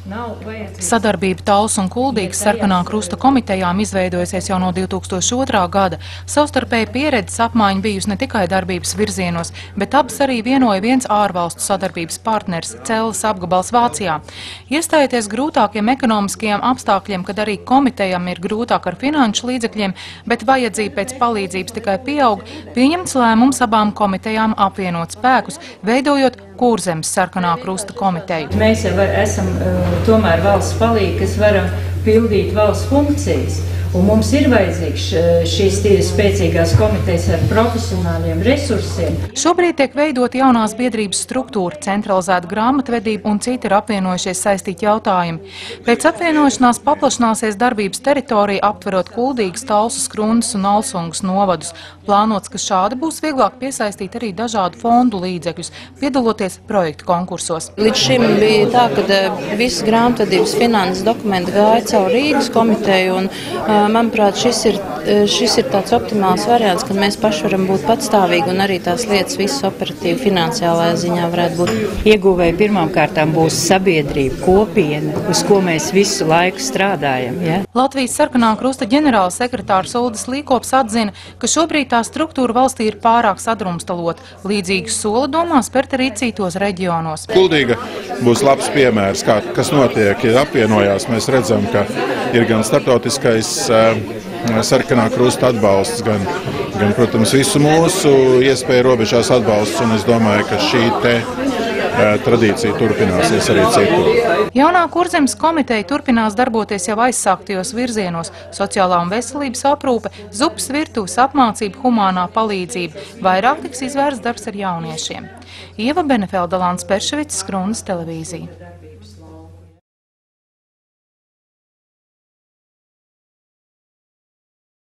Sadarbība Talsu un Kuldīgas Sarkanā krusta komitejām izveidojusies jau no 2002. gada. Savstarpēji pieredzes apmaiņa bijusi ne tikai darbības virzienos, bet abas arī vienoja viens ārvalstu sadarbības partners – Celles apgabals Vācijā. Iestājoties grūtākiem ekonomiskajiem apstākļiem, kad arī komitejām ir grūtāk ar finanšu līdzekļiem, bet vajadzība pēc palīdzības tikai pieaug, pieņemts lēmums abām komitejām apvienot spēkus, veidojot Kurzemes Sarkanā krusta komiteju. Mēs jau esam tomēr valsts palīgi, kas varam pildīt valsts funkcijas. Un mums ir vajadzīgs šīs spēcīgās komitejas ar profesionāliem resursiem. Šobrīd tiek veidot jaunās biedrības struktūra, centralizēta grāmatvedība un citi ir apvienojušies saistīti jautājumi. Pēc apvienošanās paplašināsies darbības teritorija, aptverot Kuldīgas, Talsu, Skrundas un Alsungas novadus. Plānots, ka šādi būs vieglāk piesaistīt arī dažādu fondu līdzekļus, piedaloties projektu konkursos. Līdz šim bija tā, ka visas grāmatvedības finanses dokumenti gāja caur Rīgas komiteju, un manuprāt, šis ir tāds optimāls variants, kad mēs paši varam būt patstāvīgi un arī tās lietas visas operatīvi finansiālajā ziņā varētu būt. Ieguvēji pirmām kārtām būs sabiedrība, kopiena, uz ko mēs visu laiku strādājam. Ja? Latvijas Sarkanā krusta ģenerāla sekretārs Uldis Līkops atzina, ka šobrīd tā struktūra valstī ir pārāk sadrumstalot. Līdzīgas soli domā spērt arī citos reģionos. Kuldīga būs labs piemērs, kas notiek, ja apvienojās. Mēs redzam, ka ir gan starptautiskais Sarkanā krusta atbalsts, gan, protams, visu mūsu iespēju robežās atbalsts, un es domāju, ka šī tradīcija turpināsies arī citur. Jaunā Kurzemes komiteja turpinās darboties jau aizsāktajos virzienos – sociālā un veselības aprūpe, zupas virtuves apmācība, humānā palīdzība. Vairāk tiks izvērsts darbs ar jauniešiem. Ieva Benefelda, Lāns Perševics, Skrundas televīzija.